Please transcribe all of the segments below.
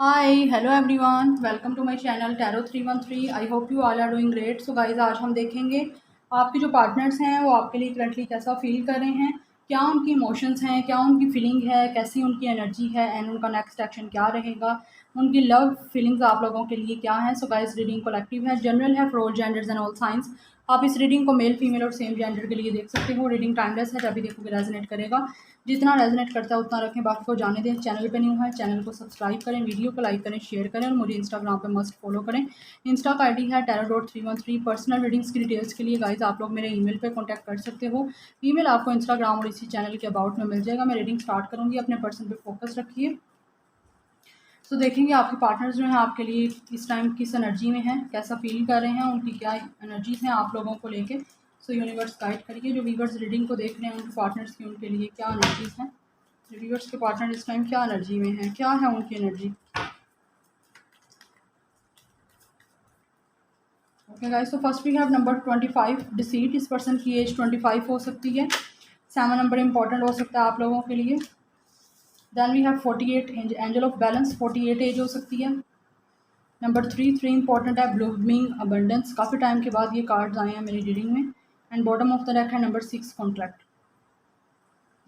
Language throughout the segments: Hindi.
Hi hello everyone, welcome to my channel tarot 313। I hope you all are doing great. So guys, आज हम देखेंगे आपके जो पार्टनर्स हैं वो आपके लिए करंटली कैसा फील कर रहे हैं, क्या उनकी इमोशंस हैं, क्या उनकी फीलिंग है, कैसी उनकी एनर्जी है एंड उनका नेक्स्ट एक्शन क्या रहेगा, उनकी लव फीलिंग्स आप लोगों के लिए क्या है। सो गाइस, रीडिंग कलेक्टिव है, जनरल है for all genders and all science. आप इस रीडिंग को मेल फीमेल और सेम जेंडर के लिए देख सकते हो। रीडिंग टाइमलेस है, जब भी देखोगे रेजोनेट करेगा। जितना रेजोनेट करता है उतना रखें, बाकी को जाने दें। चैनल पे न्यू है, चैनल को सब्सक्राइब करें, वीडियो को लाइक करें, शेयर करें और मुझे इंस्टाग्राम पे मस्ट फॉलो करें। इंस्टा का आईडी है Tarot.313। पर्सनल रीडिंग्स की डिटेल्स के लिए गाइज आप लोग मेरे ईमेल पे कांटेक्ट कर सकते हो। ईमेल आपको इंस्टाग्राम और इसी चैनल के अबाउट में मिल जाएगा। मैं रीडिंग स्टार्ट करूँगी, अपने पर्सन पे फोकस रखिए। सो देखेंगे आपके पार्टनर्स जो हैं आपके लिए इस टाइम किस एनर्जी में हैं, कैसा फील कर रहे हैं, उनकी क्या एनर्जीज हैं आप लोगों को लेके। सो यूनिवर्स गाइड करिए। जो व्यूअर्स रीडिंग को देख रहे हैं उनके पार्टनर्स की उनके लिए क्या एनर्जीज हैं, व्यूअर्स के पार्टनर इस टाइम क्या एनर्जी में है, क्या है उनकी एनर्जी। ओके गाइस, तो first we have number 25 deceit. इस पर्सन की एज 25 हो सकती है। 7 नंबर इंपॉर्टेंट हो सकता है आप लोगों के लिए। Then we have 48 angel of balance. 48 age हो सकती है। नंबर 3 इंपॉर्टेंट है, ब्लूमिंग अबंडेंस। काफ़ी टाइम के बाद ये कार्ड्स आए हैं मेरी रीडिंग में। And bottom of the deck है नंबर 6 कॉन्ट्रैक्ट।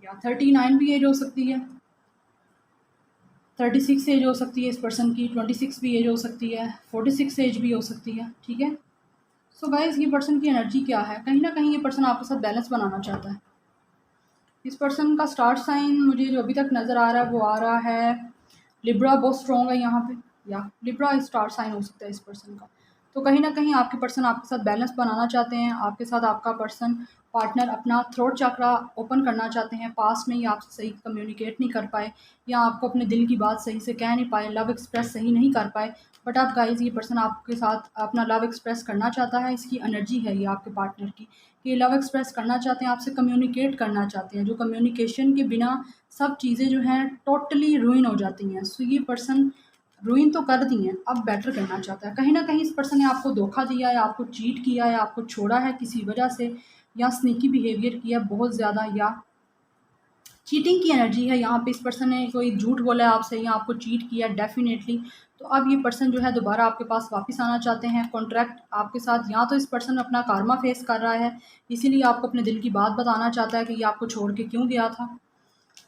या 39 भी एज हो सकती है। 36 एज हो सकती है इस पर्सन की। 26 भी एज हो सकती है। 46 एज भी हो सकती है। ठीक है। सो गाइस, ये पर्सन की एनर्जी क्या है, कहीं ना कहीं ये पर्सन आपके साथ बैलेंस बनाना चाहता है। इस पर्सन का स्टार साइन मुझे जो अभी तक नज़र आ रहा है वो आ रहा है लिब्रा। बहुत स्ट्रॉन्ग है यहाँ पे। या लिब्रा स्टार साइन हो सकता है इस पर्सन का। तो कहीं ना कहीं आपके पर्सन आपके साथ बैलेंस बनाना चाहते हैं। आपके साथ आपका पर्सन पार्टनर अपना थ्रोट चक्रा ओपन करना चाहते हैं। पास्ट में ही आपसे सही कम्युनिकेट नहीं कर पाए या आपको अपने दिल की बात सही से कह नहीं पाए, लव एक्सप्रेस सही नहीं कर पाए। बट आप गाइज, ये पर्सन आपके साथ अपना लव एक्सप्रेस करना चाहता है। इसकी एनर्जी है ये आपके पार्टनर की कि ये लव एक्सप्रेस करना चाहते हैं, आपसे कम्युनिकेट करना चाहते हैं। जो कम्युनिकेशन के बिना सब चीज़ें जो हैं टोटली रुइन हो जाती हैं। सो ये पर्सन रुइन तो कर दी हैं, अब बेटर करना चाहता है। कहीं ना कहीं इस पर्सन ने आपको धोखा दिया है, आपको चीट किया है, आपको छोड़ा है किसी वजह से, या स्नीकी बिहेवियर किया बहुत ज़्यादा, या चीटिंग की एनर्जी है यहाँ पे। इस पर्सन ने कोई झूठ बोला है आपसे या आपको चीट किया डेफिनेटली। तो अब ये पर्सन जो है दोबारा आपके पास वापस आना चाहते हैं कॉन्ट्रैक्ट आपके साथ। या तो इस पर्सन अपना कार्मा फेस कर रहा है, इसीलिए आपको अपने दिल की बात बताना चाहता है कि ये आपको छोड़ के क्यों गया था।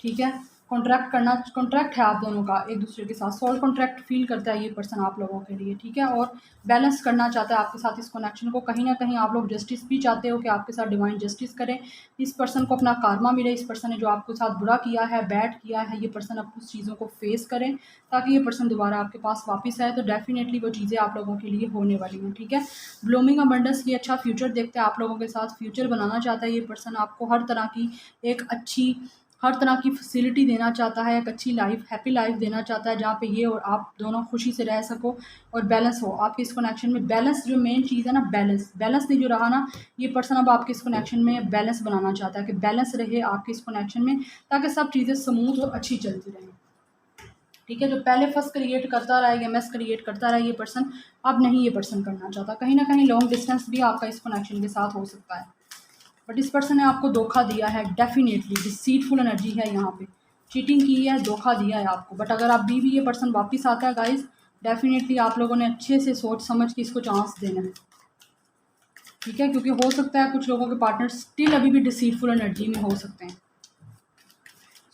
ठीक है। कॉन्ट्रैक्ट है आप दोनों का एक दूसरे के साथ। सोल कॉन्ट्रैक्ट फील करता है ये पर्सन आप लोगों के लिए। ठीक है। और बैलेंस करना चाहता है आपके साथ इस कनेक्शन को। कहीं ना कहीं आप लोग जस्टिस भी चाहते हो कि आपके साथ डिवाइन जस्टिस करें, इस पर्सन को अपना कार्मा मिले। इस पर्सन ने जो आपके साथ बुरा किया है, बैड किया है, ये पर्सन अब उस चीज़ों को फेस करें ताकि ये पर्सन दोबारा आपके पास वापस आए। तो डेफिनेटली वो चीज़ें आप लोगों के लिए होने वाली हैं। ठीक है। ब्लूमिंग अबंडेंस, ये अच्छा फ्यूचर देखते हैं आप लोगों के साथ, फ्यूचर बनाना चाहता है ये पर्सन। आपको हर तरह की एक अच्छी, हर तरह की फैसिलिटी देना चाहता है, एक अच्छी लाइफ, हैप्पी लाइफ देना चाहता है जहाँ पे ये और आप दोनों खुशी से रह सको और बैलेंस हो आपके इस कनेक्शन में। बैलेंस जो मेन चीज़ है ना, बैलेंस बैलेंस नहीं जो रहा ना, ये पर्सन अब आपके इस कनेक्शन में बैलेंस बनाना चाहता है कि बैलेंस रहे आपके इस कनेक्शन में ताकि सब चीज़ें स्मूथ और अच्छी चलती रहें। ठीक है। जो पहले फर्स्ट क्रिएट करता रहा है, एमएस क्रिएट करता रहा है ये पर्सन, अब नहीं ये पर्सन करना चाहता। कहीं ना कहीं लॉन्ग डिस्टेंस भी आपका इस कनेक्शन के साथ हो सकता है। बट इस पर्सन ने आपको धोखा दिया है डेफिनेटली। डिसीटफुल एनर्जी है यहाँ पे। चीटिंग की है, धोखा दिया है आपको। बट अगर अभी भी ये पर्सन वापस आता है गाइज, डेफिनेटली आप लोगों ने अच्छे से सोच समझ के इसको चांस देना है। ठीक है। क्योंकि हो सकता है कुछ लोगों के पार्टनर स्टिल अभी भी डिसीटफुल एनर्जी में हो सकते हैं।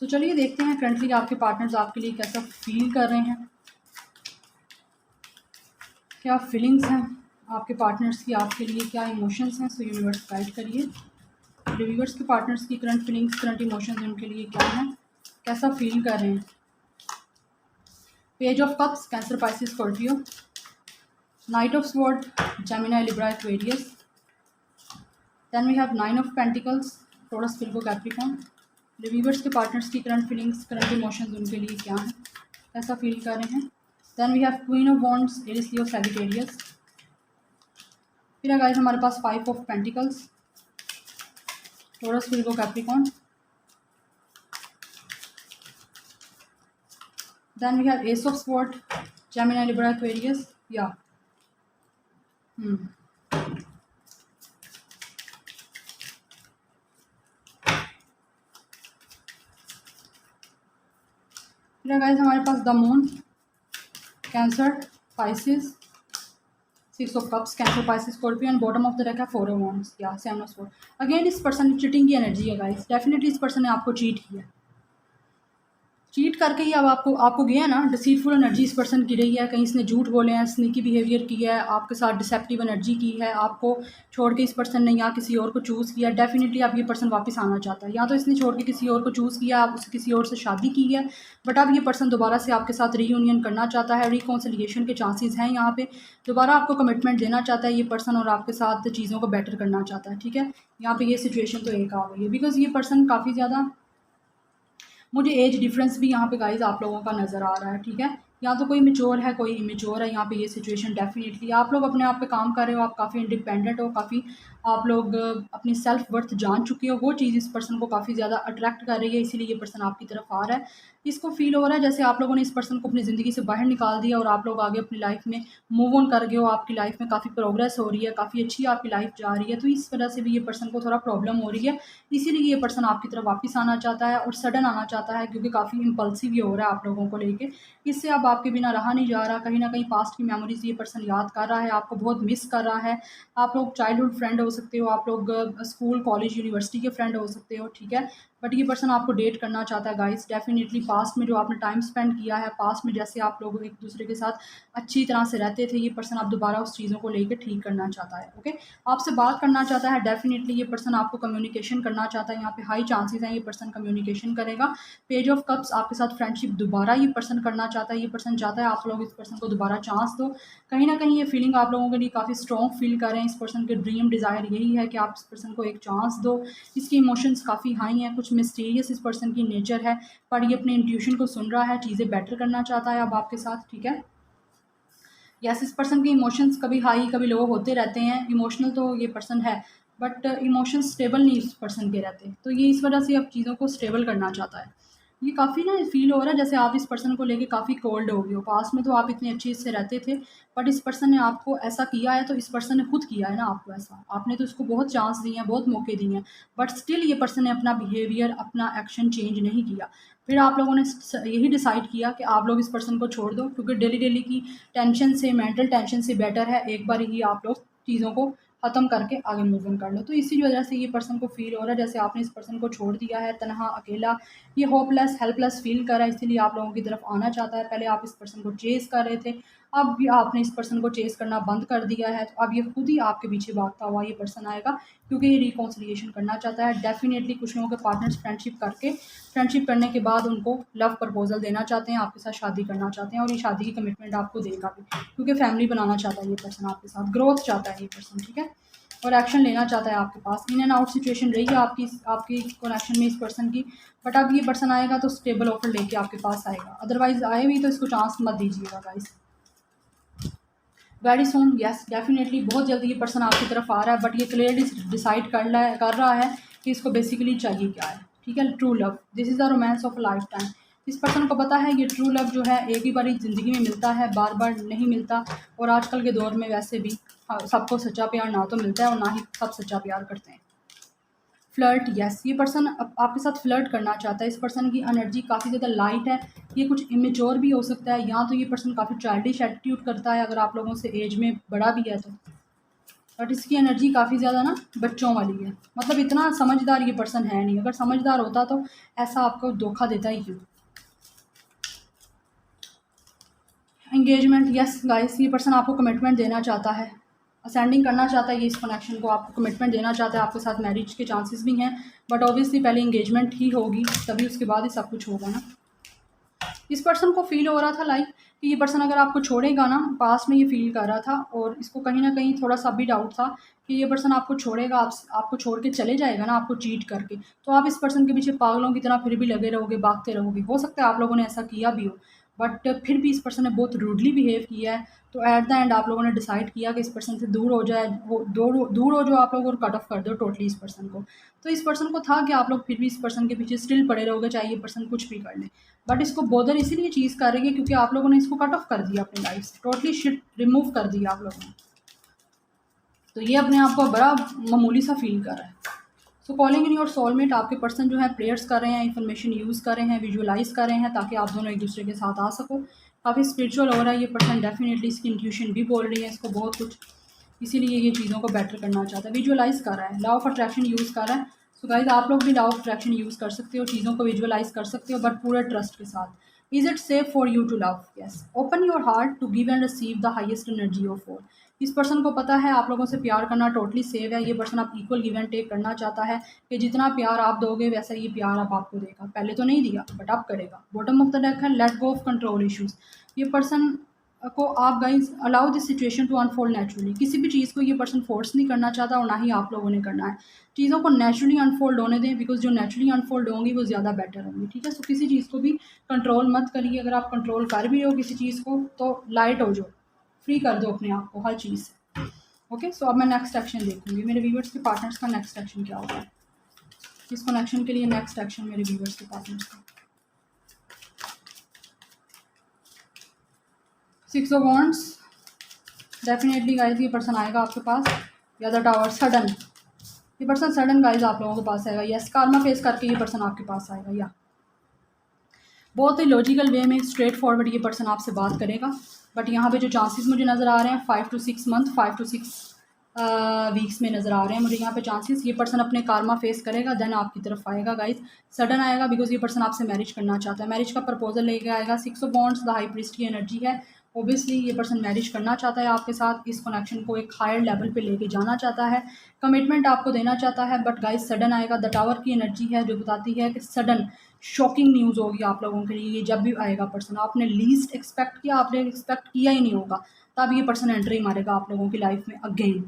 तो चलिए देखते हैं करंटली आपके पार्टनर्स आपके लिए कैसा फील कर रहे हैं, क्या फीलिंग्स हैं आपके पार्टनर्स की आपके लिए, क्या इमोशंस हैं। सो यूनिवर्स गाइड करिए। व्यूअर्स के पार्टनर्स की करंट फीलिंग्स, करंट इमोशंस उनके लिए क्या है, कैसा फील कर रहे हैं। Page of cups, cancer, Pisces, Scorpio. Knight of sword, Gemini, Libra, Aquarius. Then we have 9 of pentacles, Taurus, Virgo, Capricorn. Viewers के पार्टनर्स की करंट फीलिंग्स, करंट इमोशंस उनके लिए क्या है, कैसा फील कर रहे हैं। Then we have queen of wands, Eris, Leo, Sagittarius. फिर गाइस हमारे पास 5 of pentacles, Taurus, Virgo, Capricorn. Then we have Ace of Swords, Gemini, Libra, Aquarius. Yeah. Hmm. फिर गाइस हमारे पास the moon, Cancer, Pisces, 6 of cups, cancer, Pisces, Scorpio and bottom of the deck है 4 ऑफ वांड्स या 7 ऑफ स्वॉर्ड। अगेन इस पर्सन की चीटिंग की एनर्जी है गाइस, डेफिनेटली इस पर्सन ने आपको चीट किया, चीट करके ही अब आपको आपको गया ना, डिसीटफुल एनर्जी इस पर्सन की रही है, कहीं इसने झूठ बोले हैं, स्नीकी बिहेवियर किया है, आपके साथ डिसेप्टिव एनर्जी की है, आपको छोड़ के इस पर्सन ने यहाँ किसी और को चूज़ किया। डेफिनेटली अब ये पर्सन वापस आना चाहता है, या तो इसने छोड़ के किसी और को चूज़ किया, आप उससे किसी और से शादी की है, बट अब ये पर्सन दोबारा से आपके साथ रीयूनियन करना चाहता है, रिकॉन्सिलिएशन के चांसेस हैं यहाँ पे, दोबारा आपको कमिटमेंट देना चाहता है ये पर्सन और आपके साथ चीज़ों को बेटर करना चाहता है, ठीक है। यहाँ पे ये सिचुएशन तो एक आ गई है, बिकॉज ये पर्सन काफ़ी ज़्यादा, मुझे एज डिफरेंस भी यहाँ पे गाइज आप लोगों का नज़र आ रहा है, ठीक है। या तो कोई मेच्योर है, कोई इमेच्योर है, यहाँ पे ये सिचुएशन डेफिनेटली आप लोग अपने आप पे काम कर रहे हो, आप काफ़ी इंडिपेंडेंट हो, काफ़ी आप लोग अपनी सेल्फ वर्थ जान चुके हो, वो चीज़ इस पर्सन को काफ़ी ज़्यादा अट्रैक्ट कर रही है, इसीलिए ये पर्सन आपकी तरफ आ रहा है। इसको फील हो रहा है जैसे आप लोगों ने इस पर्सन को अपनी ज़िंदगी से बाहर निकाल दिया और आप लोग आगे अपनी लाइफ में मूव ऑन कर गए हो, आपकी लाइफ में काफ़ी प्रोग्रेस हो रही है, काफ़ी अच्छी आपकी लाइफ जा रही है, तो इस वजह से भी ये पर्सन को थोड़ा प्रॉब्लम हो रही है, इसीलिए ये पर्सन आपकी तरफ वापस आना चाहता है और सडन आना चाहता है, क्योंकि काफ़ी इम्पल्सिव ये हो रहा है आप लोगों को लेके, इससे अब आपके बिना रहा नहीं जा रहा, कहीं ना कहीं पास्ट की मेमोरीज ये पर्सन याद कर रहा है, आपको बहुत मिस कर रहा है। आप लोग चाइल्डहुड फ्रेंड हो सकते हो, आप लोग स्कूल कॉलेज यूनिवर्सिटी के फ्रेंड हो सकते हो, ठीक है, बट ये पर्सन आपको डेट करना चाहता है गाइस, डेफिनेटली पास्ट में जो आपने टाइम स्पेंड किया है, पास्ट में जैसे आप लोग एक दूसरे के साथ अच्छी तरह से रहते थे, ये पर्सन आप दोबारा उस चीज़ों को लेकर ठीक करना चाहता है, ओके, आपसे बात करना चाहता है, डेफिनेटली ये पर्सन आपको कम्युनिकेशन करना चाहता है, यहाँ पे हाई चांसेस हैं ये पर्सन कम्युनिकेशन करेगा। पेज ऑफ कप्स, आपके साथ फ्रेंडशिप दोबारा ये पर्सन करना चाहता है, ये पर्सन चाहता है आप लोग इस पर्सन को दोबारा चांस दो, कहीं ना कहीं ये फीलिंग आप लोगों के लिए काफ़ी स्ट्रॉन्ग फील कर रहे हैं, इस पर्सन के ड्रीम डिज़ायर यही है कि आप इस पर्सन को एक चांस दो, इसकी इमोशंस काफ़ी हाई हैं, कुछ मिस्टीरियस इस पर्सन की नेचर है, पर ये अपने इंट्यूशन को सुन रहा है, चीज़ें बेटर करना चाहता है अब आपके साथ, ठीक है। यस, इस पर्सन के इमोशंस कभी हाई कभी लो होते रहते हैं, इमोशनल तो ये पर्सन है, बट इमोशंस स्टेबल नहीं इस पर्सन के रहते, तो ये इस वजह से अब चीज़ों को स्टेबल करना चाहता है। ये काफ़ी ना फील हो रहा है जैसे आप इस पर्सन को लेके काफ़ी कोल्ड हो गए हो, पास में तो आप इतने अच्छे से रहते थे, बट इस पर्सन ने आपको ऐसा किया है, तो इस पर्सन ने खुद किया है ना आपको ऐसा, आपने तो इसको बहुत चांस दिए हैं, बहुत मौके दिए हैं, बट स्टिल ये पर्सन ने अपना बिहेवियर, अपना एक्शन चेंज नहीं किया। फिर आप लोगों ने यही डिसाइड किया कि आप लोग इस पर्सन को छोड़ दो, क्योंकि डेली डेली की टेंशन से, मेंटल टेंशन से बेटर है एक बार ही आप लोग चीज़ों को ख़त्म करके आगे मूव ऑन कर लो। तो इसी वजह से ये पर्सन को फील हो रहा है जैसे आपने इस पर्सन को छोड़ दिया है, तनहा, अकेला, ये होपलेस, हेल्पलेस फील कर रहा है, इसीलिए आप लोगों की तरफ आना चाहता है। पहले आप इस पर्सन को चेज़ कर रहे थे, अब भी आपने इस पर्सन को चेज़ करना बंद कर दिया है, तो अब ये खुद ही आपके पीछे भागता हुआ ये पर्सन आएगा, क्योंकि ये रिकॉन्सिलिएशन करना चाहता है। डेफिनेटली कुछ लोगों के पार्टनर्स फ्रेंडशिप करने के बाद उनको लव प्रपोजल देना चाहते हैं, आपके साथ शादी करना चाहते हैं, और ये शादी की कमिटमेंट आपको देगा भी, क्योंकि फैमिली बनाना चाहता है ये पर्सन आपके साथ, ग्रोथ चाहता है ये पर्सन, ठीक है, और एक्शन लेना चाहता है आपके पास। इन एंड आउट सिचुएशन रही है आपकी कनेक्शन में इस पर्सन की, बट अब ये पर्सन आएगा तो स्टेबल ऑफर लेके आपके पास आएगा, अदरवाइज आए भी तो इसको चांस मत दीजिएगा guys. Very soon, yes, definitely बहुत जल्दी ये पर्सन आपकी तरफ आ रहा है, बट ये क्लियरली डिसाइड कर रहा है कि इसको बेसिकली चाहिए क्या है, ठीक है। True love, this is the romance of life time, इस पर्सन को पता है ये ट्रू लव जो है एक ही बारी ज़िंदगी में मिलता है, बार बार नहीं मिलता, और आजकल के दौर में वैसे भी सबको सच्चा प्यार ना तो मिलता है और ना ही सब सच्चा प्यार करते हैं। फ्लर्ट, यस, ये पर्सन आपके साथ फ्लर्ट करना चाहता है, इस पर्सन की एनर्जी काफ़ी ज़्यादा लाइट है, ये कुछ इमेच्योर भी हो सकता है, या तो ये पर्सन काफ़ी चाइल्डिश एटीट्यूड करता है अगर आप लोगों से एज में बड़ा भी है तो, बट इसकी एनर्जी काफ़ी ज़्यादा ना बच्चों वाली है, मतलब इतना समझदार ये पर्सन है नहीं, अगर समझदार होता तो ऐसा आपको धोखा देता ही क्यों। एंगेजमेंट, यस गाइस, ये पर्सन आपको कमिटमेंट देना चाहता है, असेंडिंग करना चाहता है ये इस कनेक्शन को, आपको कमिटमेंट देना चाहता है, आपके साथ मैरिज के चांसेस भी हैं, बट ऑब्वियसली पहले एंगेजमेंट ही होगी, तभी उसके बाद ही सब कुछ होगा ना। इस पर्सन को फील हो रहा था लाइक कि ये पर्सन अगर आपको छोड़ेगा ना, पास में ये फील कर रहा था, और इसको कहीं ना कहीं थोड़ा सा भी डाउट था कि ये पर्सन आपको छोड़ेगा, आपको छोड़ के चले जाएगा ना आपको चीट करके, तो आप इस पर्सन के पीछे पागलों की तरह फिर भी लगे रहोगे, भागते रहोगे, हो सकता है आप लोगों ने ऐसा किया भी हो, बट फिर भी इस पर्सन ने बहुत रूडली बिहेव किया है, तो एट द एंड आप लोगों ने डिसाइड किया कि इस पर्सन से दूर हो जाए, वो दूर हो जो आप लोग, और कट ऑफ कर दो टोटली इस पर्सन को। तो इस पर्सन को था कि आप लोग फिर भी इस पर्सन के पीछे स्टिल पड़े रहोगे, चाहे ये पर्सन कुछ भी कर ले, बट इसको बोदर इसीलिए चीज़ कर रही है क्योंकि आप लोगों ने इसको कट ऑफ कर दिया अपनी लाइफ से, टोटली शिट रिमूव कर दिया आप लोगों ने, तो ये अपने आप को बड़ा मामूली सा फील कर रहा है। सो कॉलिंग इन योर सोलमेट, आपके पर्सन जो है प्रेयर्स कर रहे हैं, इन्फॉर्मेशन यूज़ कर रहे हैं, विजुअलाइज कर रहे हैं, ताकि आप दोनों एक दूसरे के साथ आ सको, काफ़ी स्पिरिचुअल हो रहा है ये पर्सन, डेफिनेटली इसकी इंट्यूशन भी बोल रही है इसको बहुत कुछ, इसीलिए ये चीज़ों को बेटर करना चाहता है, विजुअलाइज कर रहा है, लॉ ऑफ अट्रैक्शन यूज़ कर रहा है। सो गाइज आप लोग भी लॉ ऑफ अट्रैक्शन यूज़ कर सकते हो, चीज़ों को विजुअलाइज कर सकते हो, बट पूरे ट्रस्ट के साथ। Is it safe for you to love? Yes, open your heart to give and receive the highest energy of all. इस पर्सन को पता है आप लोगों से प्यार करना टोटली सेव है, ये पर्सन आप इक्वल गिव एंड टेक करना चाहता है कि जितना प्यार आप दोगे वैसा ये प्यार अब आपको देगा, पहले तो नहीं दिया बट अब करेगा। बॉटम ऑफ द डेक है let go of control issues. ये पर्सन को आप guys allow this situation to unfold naturally, किसी भी चीज़ को ये पर्सन फोर्स नहीं करना चाहता और ना ही आप लोगों ने करना है, चीज़ों को नेचुरली अनफोल्ड होने दें, बिकॉज जो नेचुरली अनफोल्ड होंगी वो ज़्यादा बेटर होंगी, ठीक है। सो किसी चीज़ को भी कंट्रोल मत करिए, अगर आप कंट्रोल कर भी हो किसी चीज़ को तो लाइट हो जाओ, फ्री कर दो अपने आप को हर चीज़ से। ओके, सो अब मैं नेक्स्ट एक्शन देखूंगी मेरे व्यूअर्स के पार्टनर्स का नेक्स्ट एक्शन क्या होगा, इस कनेक्शन के लिए नेक्स्ट एक्शन मेरे व्यूअर्स के पार्टनर्स का। 6 ऑफ वॉन्ड्स, डेफिनेटली गाइज ये पर्सन आएगा आपके पास, या द टावर सडन, ये पर्सन सडन गाइज आप लोगों के पास आएगा, यस कार्मा फेस करके ये पर्सन आपके पास आएगा, या बहुत ही लॉजिकल वे में स्ट्रेट फॉरवर्ड ये पर्सन आपसे बात करेगा। बट यहाँ पे जो चांसेस मुझे नज़र आ रहे हैं 5 to 6 मंथ, 5 to 6 वीक्स में नज़र आ रहे हैं मुझे यहाँ पे चांसेस, ये पर्सन अपने कार्मा फेस करेगा देन आपकी तरफ आएगा गाइज, सडन आएगा बिकॉज ये पर्सन आपसे मैरिज करना चाहता है, मैरिज का प्रपोजल लेके आएगा। 6 of wands the high priest की एनर्जी है, ओबियसली ये पर्सन मैरिज करना चाहता है आपके साथ, इस कनेक्शन को एक हायर लेवल पे लेके जाना चाहता है, कमिटमेंट आपको देना चाहता है, बट गाइज सडन आएगा। द टावर की एनर्जी है जो बताती है कि सडन शॉकिंग न्यूज़ होगी आप लोगों के लिए, ये जब भी आएगा पर्सन आपने लीस्ट एक्सपेक्ट किया, आपने एक्सपेक्ट किया ही नहीं होगा, तब ये पर्सन एंट्री मारेगा आप लोगों की लाइफ में अगेन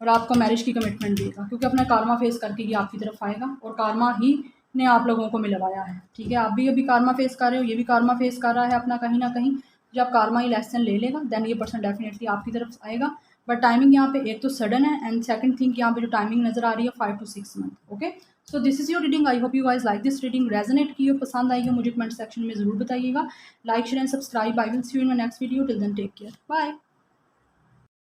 और आपको मैरिज की कमिटमेंट देगा, क्योंकि अपना कार्मा फेस करके ये आपकी तरफ आएगा और कार्मा ही ने आप लोगों को मिलवाया है, ठीक है। आप भी अभी कार्मा फेस कर रहे हो, ये भी कार्मा फेस कर रहा है अपना कहीं ना कहीं, जब कार्मा ही लेसन ले लेगा देन ये पर्सन डेफिनेटली आपकी तरफ आएगा। बट टाइमिंग यहाँ पे एक तो सडन है एंड सेकंड थिंग यहाँ पे जो टाइमिंग नजर आ रही है 5 to 6 month. Okay, so this is your reading, I hope you guys like this reading, resonate की हो, पसंद आई हो मुझे कमेंट सेक्शन में जरूर बताइएगा, like share and subscribe, I will see you in my next video, till then take care, bye.